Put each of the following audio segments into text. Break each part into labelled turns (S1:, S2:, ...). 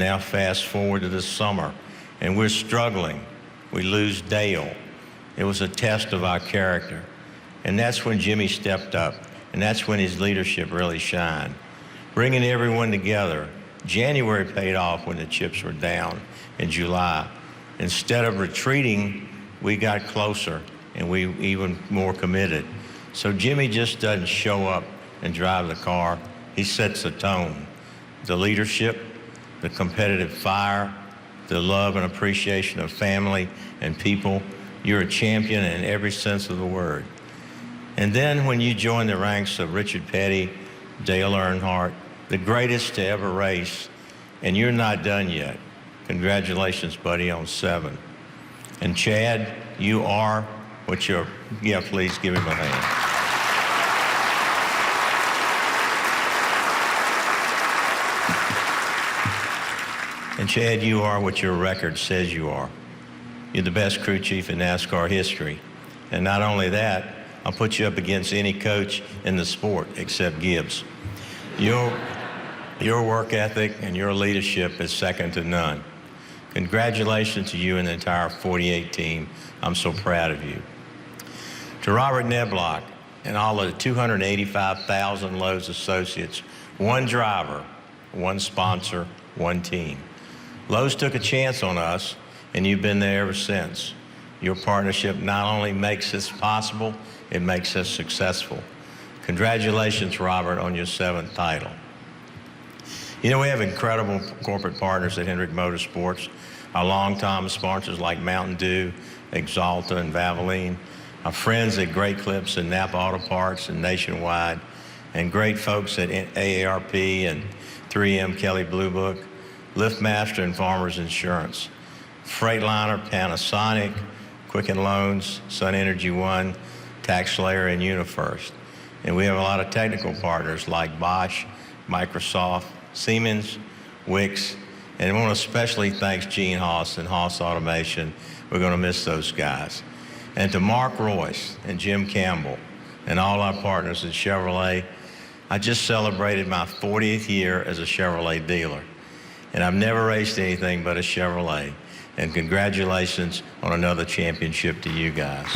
S1: Now fast forward to this summer, and we're struggling. We lose Dale. It was a test of our character. And that's when Jimmy stepped up, and that's when his leadership really shined. Bringing everyone together. January paid off when the chips were down in July. Instead of retreating, we got closer, and we even more committed. So Jimmy just doesn't show up and drive the car. He sets the tone. The leadership, the competitive fire, the love and appreciation of family and people. You're a champion in every sense of the word. And then when you join the ranks of Richard Petty, Dale Earnhardt, the greatest to ever race, and you're not done yet. Congratulations, buddy, on 7. And Chad, you are what you're, yeah, please give him a hand. And Chad, you are what your record says you are. You're the best crew chief in NASCAR history. And not only that, I'll put you up against any coach in the sport except Gibbs. Your work ethic and your leadership is second to none. Congratulations to you and the entire 48 team. I'm so proud of you. To Robert Neblock and all of the 285,000 Lowe's associates, one driver, one sponsor, one team. Lowe's took a chance on us, and you've been there ever since. Your partnership not only makes this possible, it makes us successful. Congratulations, Robert, on your 7th title. You know, we have incredible corporate partners at Hendrick Motorsports. Our longtime sponsors like Mountain Dew, Exalta, and Valvoline. Our friends at Great Clips and Napa Auto Parts and Nationwide. And great folks at AARP and 3M Kelly Blue Book, LiftMaster and Farmers Insurance. Freightliner, Panasonic, Quicken Loans, Sun Energy One, TaxSlayer, and UniFirst. And we have a lot of technical partners like Bosch, Microsoft, Siemens, Wix, and I want to especially thank Gene Haas and Haas Automation. We're going to miss those guys. And to Mark Royce and Jim Campbell and all our partners at Chevrolet, I just celebrated my 40th year as a Chevrolet dealer. And I've never raced anything but a Chevrolet. And congratulations on another championship to you guys.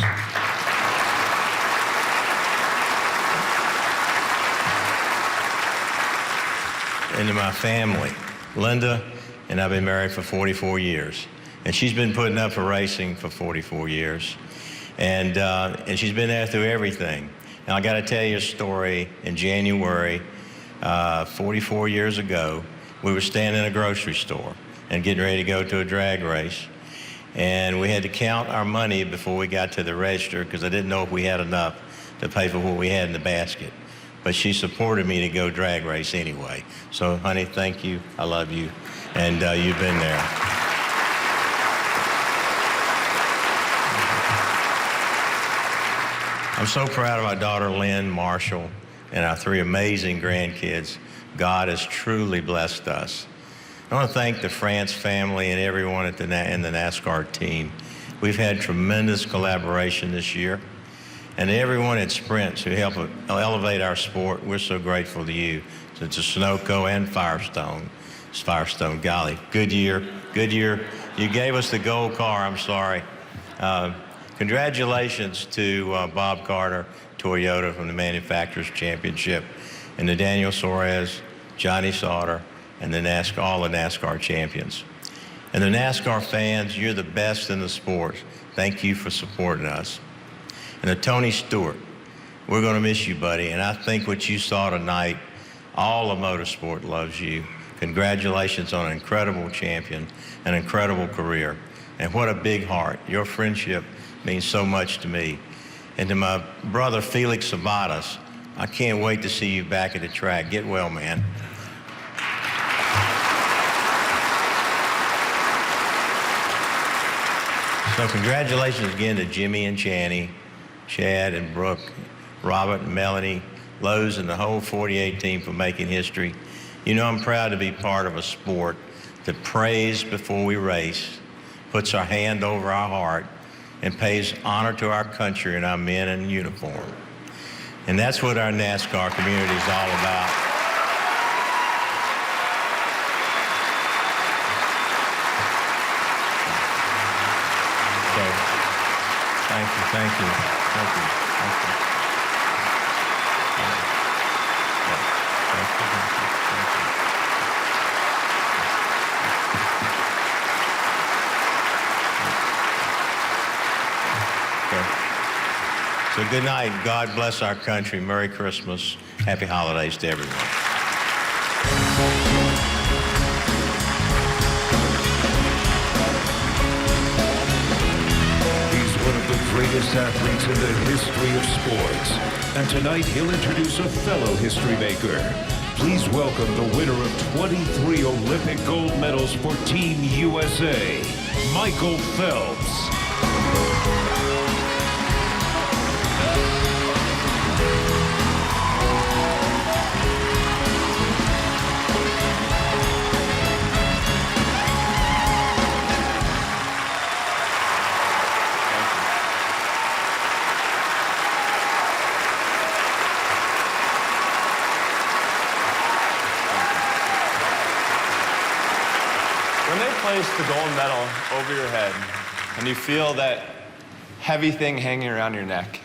S1: And to my family, Linda, and I've been married for 44 years. And she's been putting up for racing for 44 years. And she's been there through everything. And I gotta tell you a story. In January, 44 years ago, we were standing in a grocery store and getting ready to go to a drag race. And we had to count our money before we got to the register because I didn't know if we had enough to pay for what we had in the basket. But she supported me to go drag race anyway. So, honey, thank you. I love you. And you've been there. I'm so proud of my daughter, Lynn, Marshall, and our 3 amazing grandkids. God has truly blessed us. I want to thank the France family and everyone in the NASCAR team. We've had tremendous collaboration this year. And everyone at Sprint who helped elevate our sport, we're so grateful to you. To Sunoco and Firestone. It's Firestone, golly, good year. You gave us the gold car, I'm sorry. Congratulations to Bob Carter, Toyota from the Manufacturers Championship, and to Daniel Suarez, Johnny Sauter, and all the NASCAR champions. And the NASCAR fans, you're the best in the sport. Thank you for supporting us. And to Tony Stewart, we're going to miss you, buddy. And I think what you saw tonight, all of motorsport loves you. Congratulations on an incredible champion, an incredible career. And what a big heart. Your friendship means so much to me. And to my brother, Felix Sabatas, I can't wait to see you back at the track. Get well, man. So congratulations again to Jimmy and Channy, Chad and Brooke, Robert and Melanie, Lowe's and the whole 48 team for making history. You know, I'm proud to be part of a sport that prays before we race, puts our hand over our heart, and pays honor to our country and our men in uniform. And that's what our NASCAR community is all about. Thank you, thank you, thank you, thank you. So good night. God bless our country. Merry Christmas. Happy holidays to everyone.
S2: He's one of the greatest athletes in the history of sports. And tonight he'll introduce a fellow history maker. Please welcome the winner of 23 Olympic gold medals for Team USA, Michael Phelps.
S3: When they place the gold medal over your head and you feel that heavy thing hanging around your neck,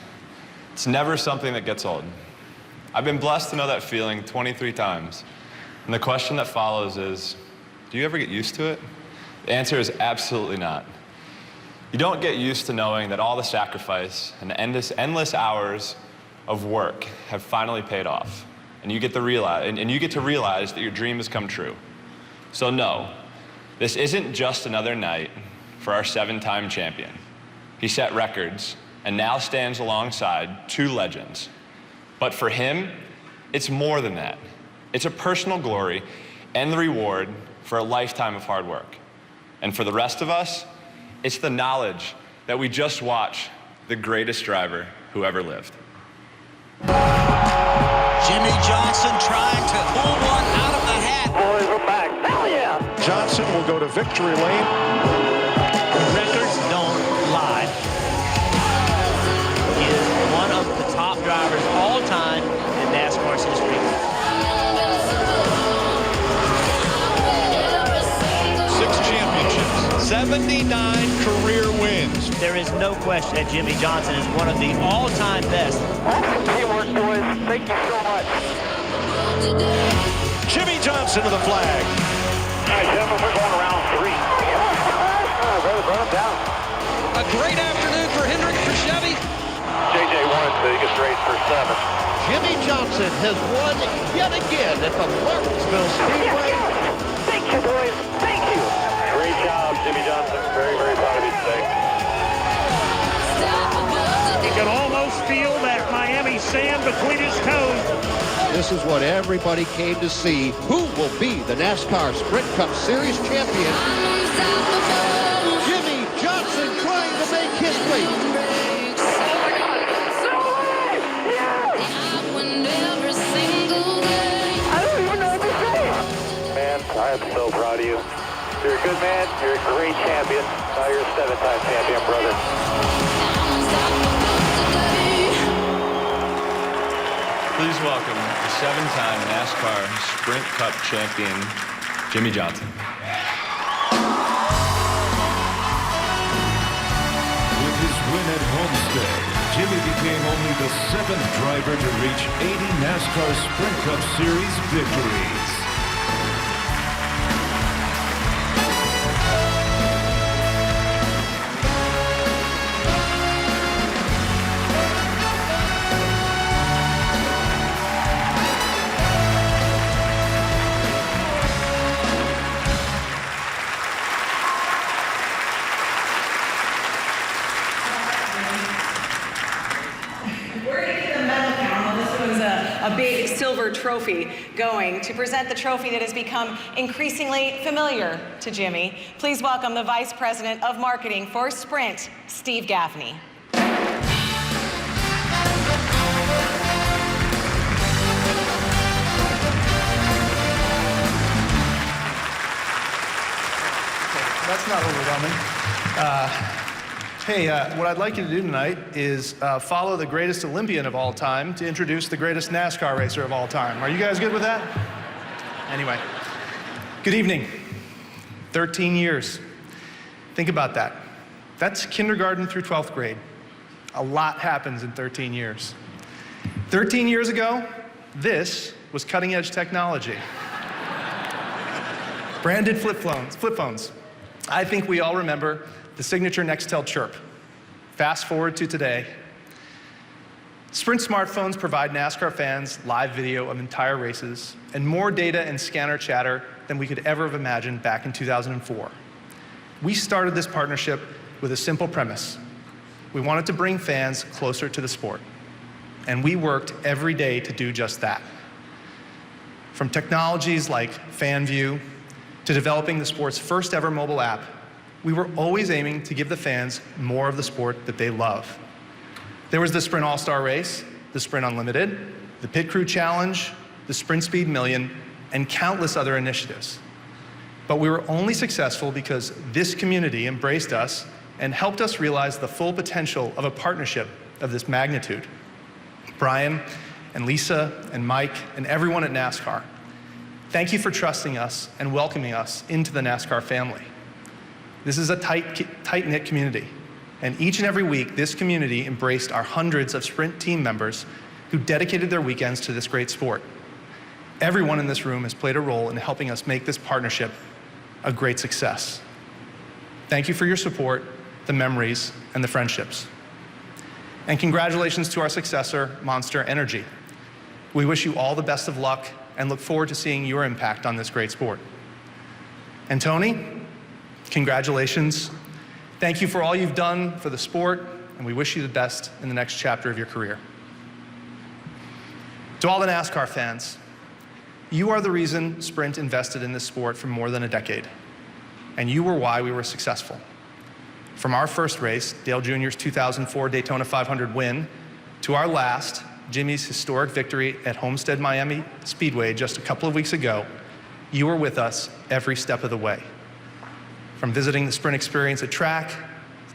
S3: it's never something that gets old. I've been blessed to know that feeling 23 times. And the question that follows is, do you ever get used to it? The answer is absolutely not. You don't get used to knowing that all the sacrifice and the endless hours of work have finally paid off. And you get to realize that your dream has come true. So no, this isn't just another night for our 7-time champion. He set records and now stands alongside 2 legends. But for him, it's more than that. It's a personal glory and the reward for a lifetime of hard work. And for the rest of us, it's the knowledge that we just watched the greatest driver who ever lived.
S4: Jimmy Johnson trying to pull one out of the hat.
S5: Boys, we're back. Hell yeah!
S6: Johnson will go to victory lane.
S4: Records don't lie. He is one of the top drivers all time in NASCAR's history.
S6: 6 championships, 79 career wins.
S4: There is no question that Jimmy Johnson is one of the all-time best.
S5: Awesome teamwork, boys. Thank you so much.
S6: Jimmy Johnson to the flag.
S5: All right, gentlemen, we're going around 3. Brother, burn them down.
S7: A great afternoon for Hendrick for Chevy.
S5: JJ won the biggest race for 7.
S6: Jimmy Johnson has won yet again at the Martinsville Speedway.
S5: Thank you, boys. Thank you. Great job, Jimmy Johnson. Very, very proud of you today.
S8: He can almost feel that Miami sand between his toes.
S6: This is what everybody came to see. Who will be the NASCAR Sprint Cup Series champion? Jimmy Johnson trying to make history.
S5: Oh, my God. No way! Yeah! I don't even know what to say. Man, I am so proud of you. You're a good man. You're a great champion. Now you're a 7-time champion, brother.
S3: Please welcome the 7-time NASCAR Sprint Cup champion, Jimmy Johnson.
S2: With his win at Homestead, Jimmy became only the 7th driver to reach 80 NASCAR Sprint Cup Series victories.
S9: We're going to keep the medal count. This was a big silver trophy going to present the trophy that has become increasingly familiar to Jimmy. Please welcome the Vice President of Marketing for Sprint, Steve Gaffney.
S10: That's not overwhelming. Hey, what I'd like you to do tonight is follow the greatest Olympian of all time to introduce the greatest NASCAR racer of all time. Are you guys good with that? Anyway, good evening. 13 years. Think about that. That's kindergarten through 12th grade. A lot happens in 13 years. 13 years ago, this was cutting-edge technology. Branded flip phones. I think we all remember the signature Nextel chirp. Fast forward to today. Sprint smartphones provide NASCAR fans live video of entire races and more data and scanner chatter than we could ever have imagined back in 2004. We started this partnership with a simple premise. We wanted to bring fans closer to the sport, and we worked every day to do just that. From technologies like FanView to developing the sport's first ever mobile app, we were always aiming to give the fans more of the sport that they love. There was the Sprint All-Star Race, the Sprint Unlimited, the Pit Crew Challenge, the Sprint Speed Million, and countless other initiatives. But we were only successful because this community embraced us and helped us realize the full potential of a partnership of this magnitude. Brian and Lisa and Mike and everyone at NASCAR, thank you for trusting us and welcoming us into the NASCAR family. This is a tight-knit community, and each and every week, this community embraced our hundreds of Sprint team members who dedicated their weekends to this great sport. Everyone in this room has played a role in helping us make this partnership a great success. Thank you for your support, the memories, and the friendships. And congratulations to our successor, Monster Energy. We wish you all the best of luck and look forward to seeing your impact on this great sport. And Tony, congratulations. Thank you for all you've done for the sport, and we wish you the best in the next chapter of your career. To all the NASCAR fans, you are the reason Sprint invested in this sport for more than a decade, and you were why we were successful. From our first race, Dale Jr.'s 2004 Daytona 500 win, to our last, Jimmy's historic victory at Homestead Miami Speedway just a couple of weeks ago, you were with us every step of the way. From visiting the Sprint experience at track,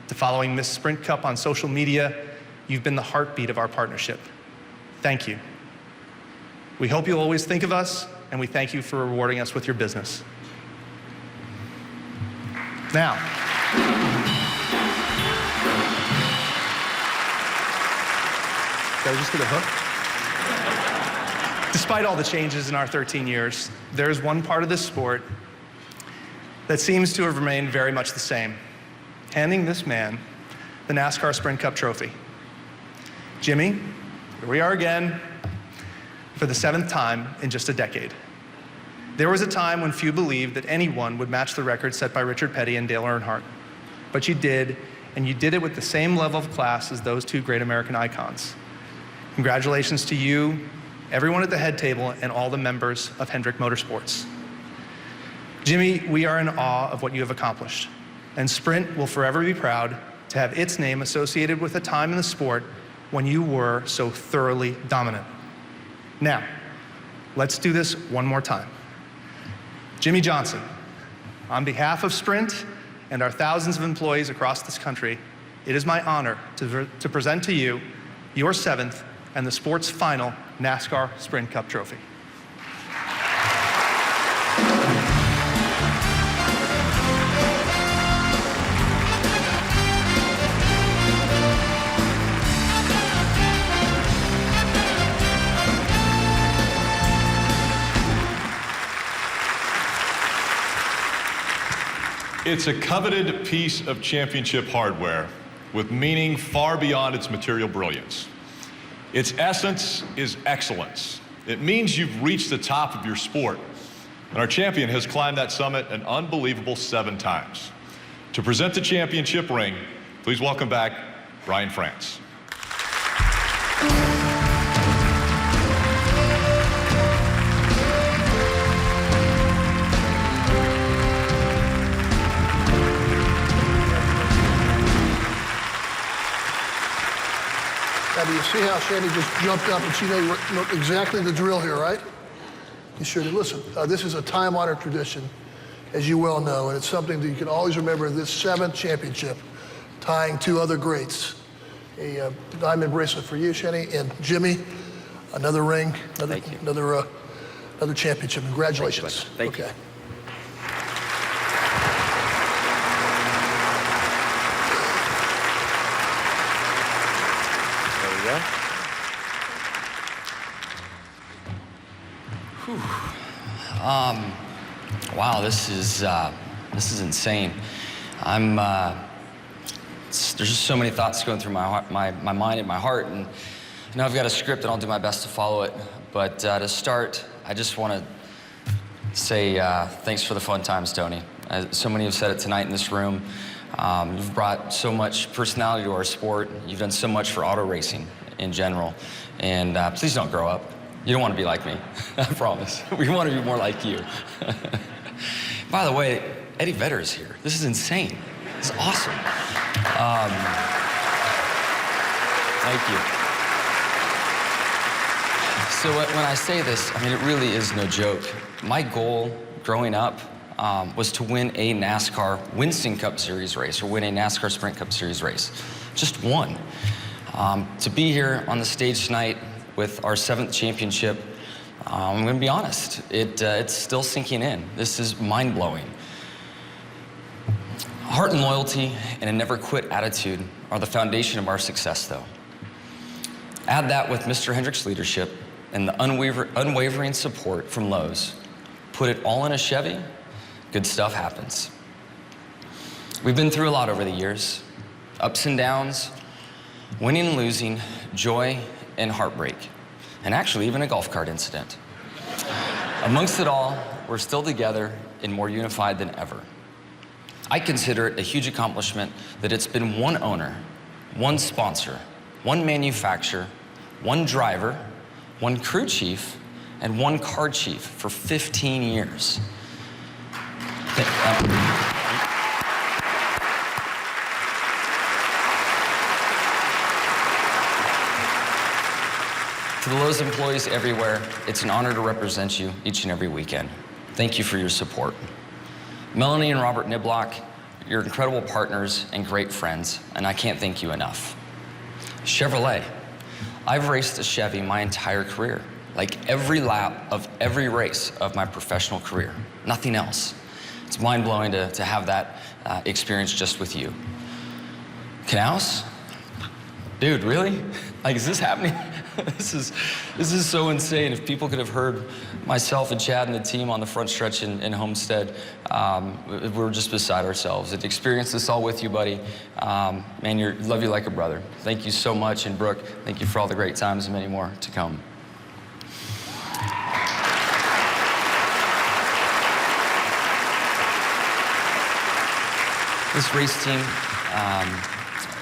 S10: to following Miss Sprint Cup on social media, you've been the heartbeat of our partnership. Thank you. We hope you'll always think of us, and we thank you for rewarding us with your business. Now, did I just get a hook? Despite all the changes in our 13 years, there is one part of this sport that seems to have remained very much the same, handing this man the NASCAR Sprint Cup trophy. Jimmy, here we are again for the 7th time in just a decade. There was a time when few believed that anyone would match the record set by Richard Petty and Dale Earnhardt. But you did, and you did it with the same level of class as those two great American icons. Congratulations to you, everyone at the head table, and all the members of Hendrick Motorsports. Jimmy, we are in awe of what you have accomplished, and Sprint will forever be proud to have its name associated with a time in the sport when you were so thoroughly dominant. Now, let's do this one more time. Jimmy Johnson, on behalf of Sprint and our thousands of employees across this country, it is my honor to present to you your 7th and the sport's final NASCAR Sprint Cup trophy.
S11: It's a coveted piece of championship hardware with meaning far beyond its material brilliance. Its essence is excellence. It means you've reached the top of your sport, and our champion has climbed that summit an unbelievable 7 times. To present the championship ring, please welcome back Brian France.
S12: Now, do you see how Shandy just jumped up and she knew exactly the drill here, right? You sure did. Listen, this is a time-honored tradition, as you well know, and it's something that you can always remember in this 7th championship, tying 2 other greats. A diamond bracelet for you, Shandy, and Jimmy, another ring, another championship. Congratulations.
S13: Thank you. Wow, this is insane. There's just so many thoughts going through my mind and my heart, and I know I've got a script and I'll do my best to follow it. But to start, I just want to say thanks for the fun times, Tony. So many have said it tonight in this room. You've brought so much personality to our sport. You've done so much for auto racing in general. And please don't grow up. You don't want to be like me, I promise. We want to be more like you. By the way, Eddie Vedder is here. This is insane. This is awesome. Thank you. So when I say this, I mean, it really is no joke. My goal growing up was to win a NASCAR Winston Cup Series race or win a NASCAR Sprint Cup Series race. Just one. To be here on the stage tonight with our 7th championship, I'm going to be honest, it's still sinking in. This is mind-blowing. Heart and loyalty and a never-quit attitude are the foundation of our success, though. Add that with Mr. Hendrick's leadership and the unwavering support from Lowe's. Put it all in a Chevy, good stuff happens. We've been through a lot over the years. Ups and downs, winning and losing, joy and heartbreak, and actually even a golf cart incident. Amongst it all, we're still together and more unified than ever. I consider it a huge accomplishment that it's been one owner, one sponsor, one manufacturer, one driver, one crew chief, and one car chief for 15 years. To the Lowe's employees everywhere, it's an honor to represent you each and every weekend. Thank you for your support. Melanie and Robert Niblock, you're incredible partners and great friends, and I can't thank you enough. Chevrolet, I've raced a Chevy my entire career, like every lap of every race of my professional career, nothing else. It's mind-blowing to have that experience just with you. Canals? Dude, really? Like, is this happening? This is so insane. If people could have heard myself and Chad and the team on the front stretch in Homestead, we were just beside ourselves. And to experience this all with you, buddy, man, love you like a brother. Thank you so much. And Brooke, thank you for all the great times and many more to come. This race team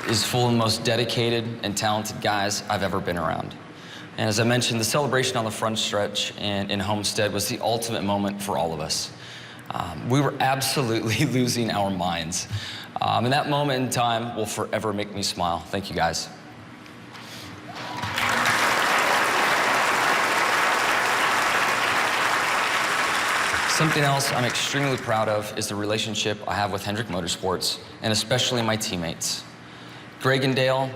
S13: is full of the most dedicated and talented guys I've ever been around. And as I mentioned, the celebration on the front stretch in Homestead was the ultimate moment for all of us. We were absolutely losing our minds. And that moment in time will forever make me smile. Thank you, guys. Something else I'm extremely proud of is the relationship I have with Hendrick Motorsports, and especially my teammates. Greg and Dale,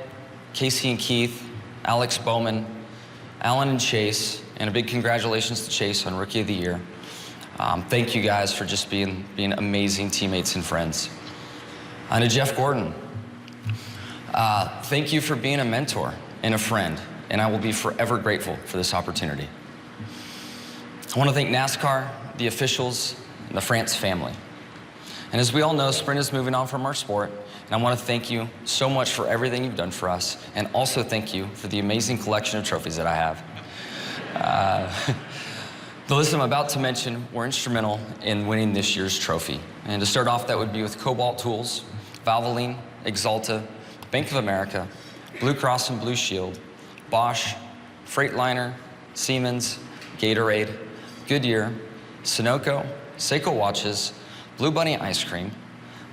S13: Casey and Keith, Alex Bowman, Alan and Chase, and a big congratulations to Chase on Rookie of the Year. Thank you guys for just being amazing teammates and friends. And to Jeff Gordon, thank you for being a mentor and a friend, and I will be forever grateful for this opportunity. I want to thank NASCAR, the officials, and the France family. And as we all know, Sprint is moving on from our sport, and I want to thank you so much for everything you've done for us, and also thank you for the amazing collection of trophies that I have. The list I'm about to mention were instrumental in winning this year's trophy. And to start off, that would be with Cobalt Tools, Valvoline, Exalta, Bank of America, Blue Cross and Blue Shield, Bosch, Freightliner, Siemens, Gatorade, Goodyear, Sunoco, Seiko Watches, Blue Bunny Ice Cream,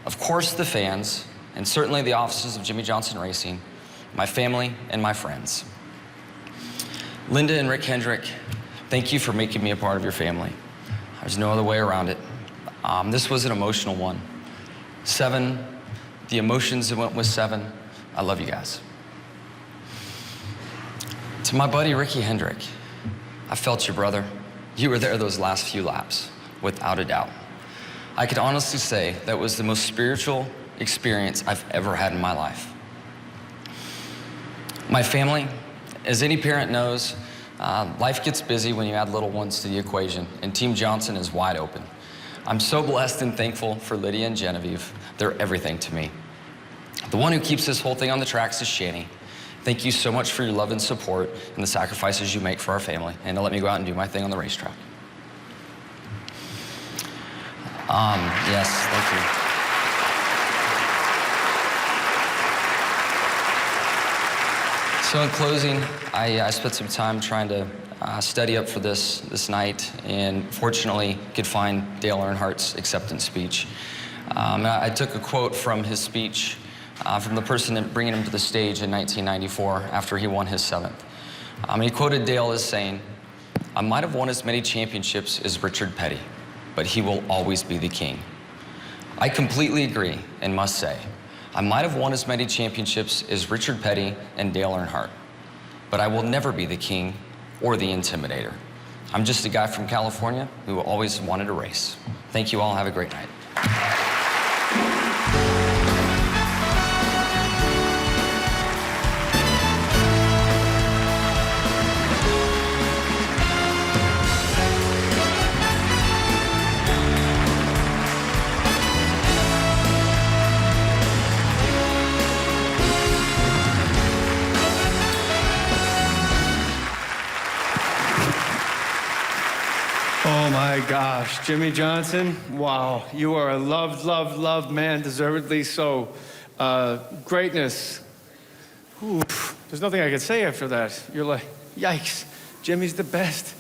S13: of course the fans, and certainly the offices of Jimmy Johnson Racing, my family, and my friends. Linda and Rick Hendrick, thank you for making me a part of your family. There's no other way around it. This was an emotional one. 7, the emotions that went with 7, I love you guys. To my buddy Ricky Hendrick, I felt you, brother. You were there those last few laps, without a doubt. I could honestly say that was the most spiritual experience I've ever had in my life. My family, as any parent knows, Life gets busy when you add little ones to the equation, and Team Johnson is wide open. I'm so blessed and thankful for Lydia and Genevieve. They're everything to me. The one who keeps this whole thing on the tracks is Shani. Thank you so much for your love and support and the sacrifices you make for our family, and to let me go out and do my thing on the racetrack. Yes, thank you. So in closing, I spent some time trying to study up for this night, and fortunately could find Dale Earnhardt's acceptance speech. I took a quote from his speech from the person bringing him to the stage in 1994 after he won his 7th. He quoted Dale as saying, "I might have won as many championships as Richard Petty, but he will always be the king." I completely agree and must say, I might have won as many championships as Richard Petty and Dale Earnhardt, but I will never be the king or the intimidator. I'm just a guy from California who always wanted to race. Thank you all, have a great night.
S14: Oh my gosh, Jimmy Johnson, wow, you are a loved, loved, loved man, deservedly so. Greatness, oof, there's nothing I can say after that. You're like, yikes, Jimmy's the best.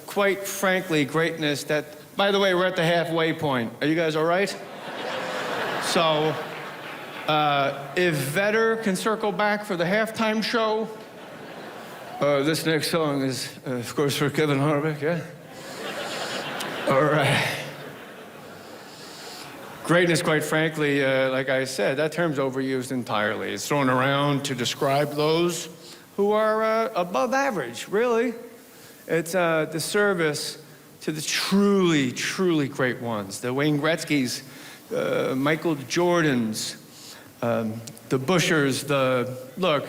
S14: Quite frankly, greatness that, by the way, we're at the halfway point. Are you guys all right? So, if Vedder can circle back for the halftime show, this next song is, of course, for Kevin Harvick, yeah? All right. Greatness, quite frankly, like I said, that term's overused entirely. It's thrown around to describe those who are above average, really. It's a disservice to the truly, truly great ones. The Wayne Gretzky's, Michael Jordans, the Bushers, look.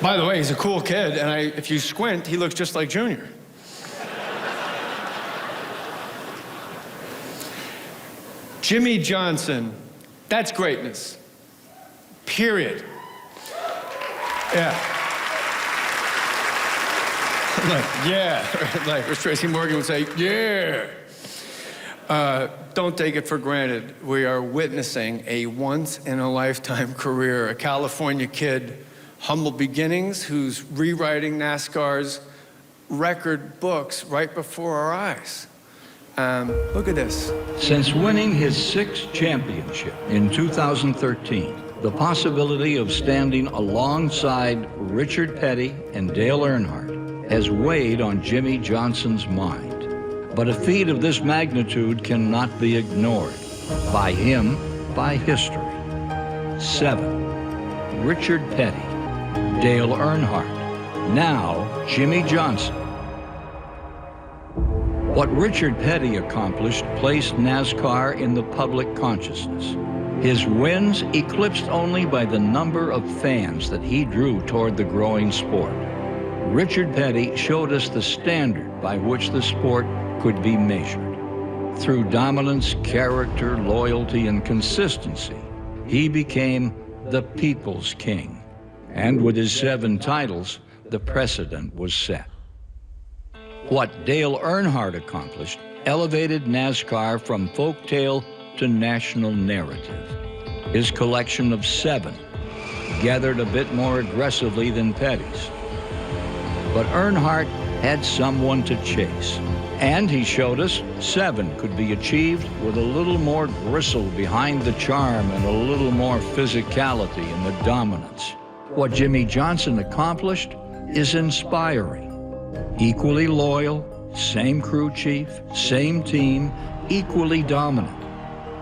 S14: By the way, he's a cool kid, and if you squint, he looks just like Junior. Jimmy Johnson, that's greatness. Period. Yeah. Like, yeah. Like Tracy Morgan would say, yeah. Don't take it for granted. We are witnessing a once-in-a-lifetime career, a California kid, humble beginnings, who's rewriting NASCAR's record books right before our eyes. Look at this.
S15: Since winning his 6th championship in 2013, the possibility of standing alongside Richard Petty and Dale Earnhardt has weighed on Jimmy Johnson's mind. But a feat of this magnitude cannot be ignored. By him, by history. 7. Richard Petty. Dale Earnhardt, now Jimmy Johnson. What Richard Petty accomplished placed NASCAR in the public consciousness. His wins eclipsed only by the number of fans that he drew toward the growing sport. Richard Petty showed us the standard by which the sport could be measured. Through dominance, character, loyalty, and consistency, he became the people's king. And with his 7 titles, the precedent was set. What Dale Earnhardt accomplished elevated NASCAR from folktale to national narrative. His collection of 7 gathered a bit more aggressively than Petty's. But Earnhardt had someone to chase. And he showed us 7 could be achieved with a little more gristle behind the charm and a little more physicality in the dominance. What Jimmy Johnson accomplished is inspiring. Equally loyal, same crew chief, same team, equally dominant.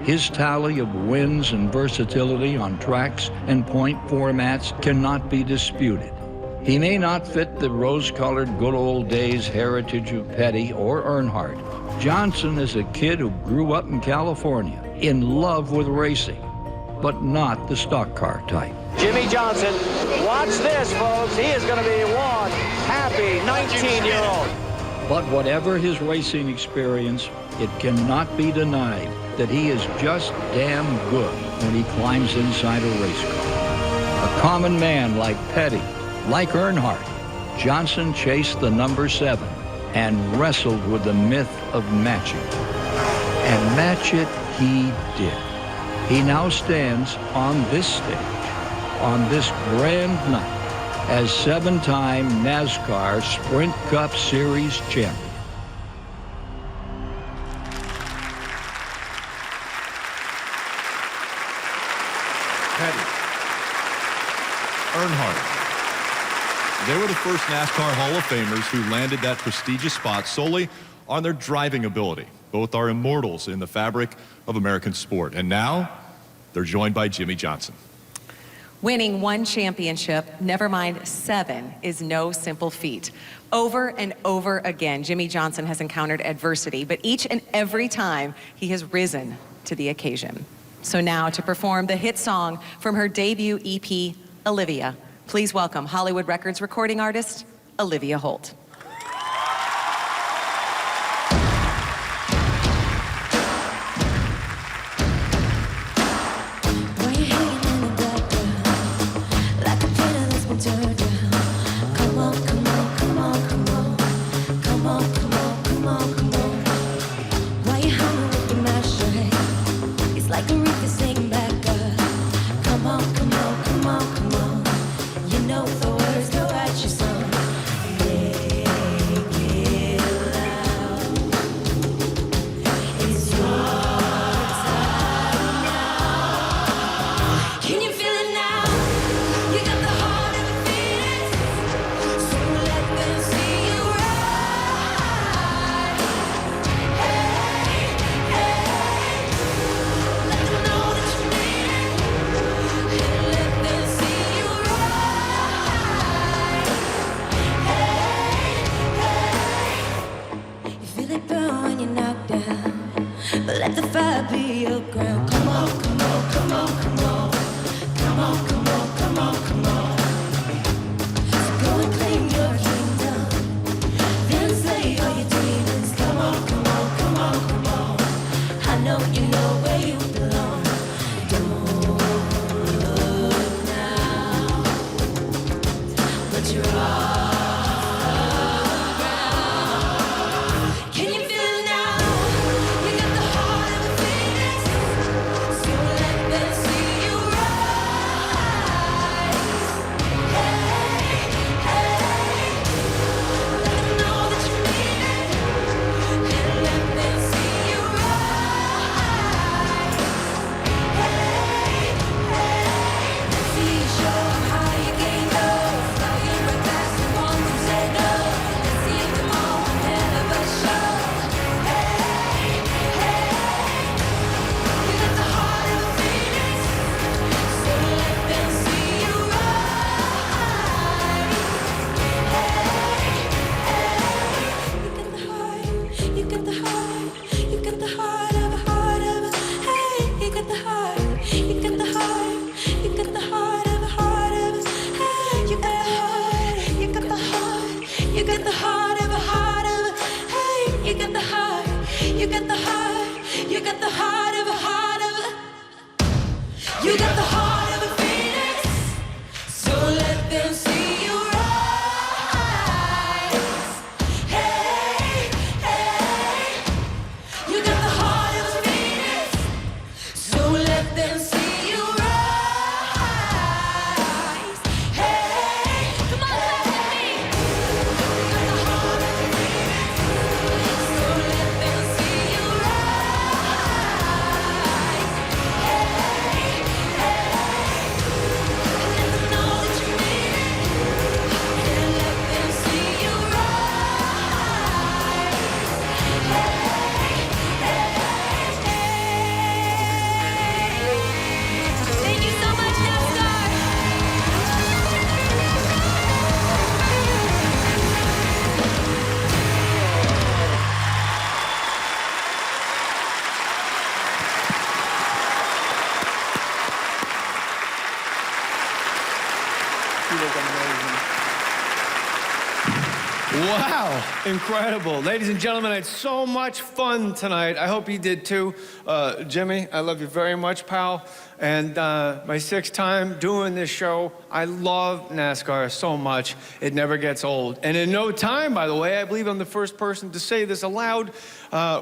S15: His tally of wins and versatility on tracks and point formats cannot be disputed. He may not fit the rose-colored good old days heritage of Petty or Earnhardt. Johnson is a kid who grew up in California, in love with racing. but not the stock car type.
S4: Jimmy Johnson, watch this, folks. He is going to be one happy 19-year-old.
S15: But whatever his racing experience, it cannot be denied that he is just damn good when he climbs inside a race car. A common man like Petty, like Earnhardt, Johnson chased the number 7 and wrestled with the myth of matching. And match it he did. He now stands on this stage, on this grand night, as 7-time NASCAR Sprint Cup Series champion.
S11: Petty, Earnhardt. They were the first NASCAR Hall of Famers who landed that prestigious spot solely on their driving ability. Both are immortals in the fabric of American sport. And now, they're joined by Jimmy Johnson.
S9: Winning 1 championship, never mind 7, is no simple feat. Over and over again, Jimmy Johnson has encountered adversity, but each and every time, he has risen to the occasion. So now, to perform the hit song from her debut EP, Olivia, please welcome Hollywood Records recording artist, Olivia Holt.
S14: Wow, incredible. Ladies and gentlemen, I had so much fun tonight. I hope you did too. Jimmy, I love you very much, pal. And my 6th time doing this show, I love NASCAR so much. It never gets old. And in no time, by the way, I believe I'm the first person to say this aloud,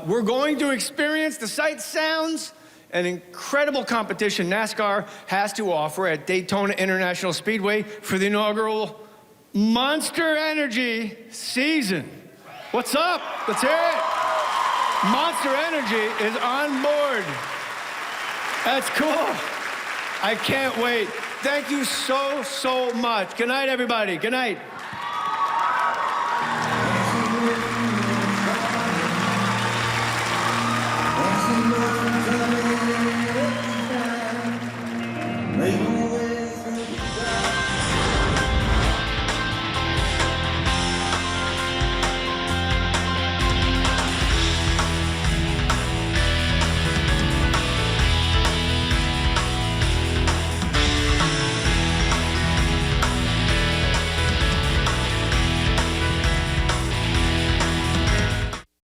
S14: we're going to experience the sights, sounds, and incredible competition NASCAR has to offer at Daytona International Speedway for the inaugural Monster Energy season. What's up? Let's hear it. Monster Energy is on board. That's cool. I can't wait. Thank you so, so much. Good night, everybody. Good night.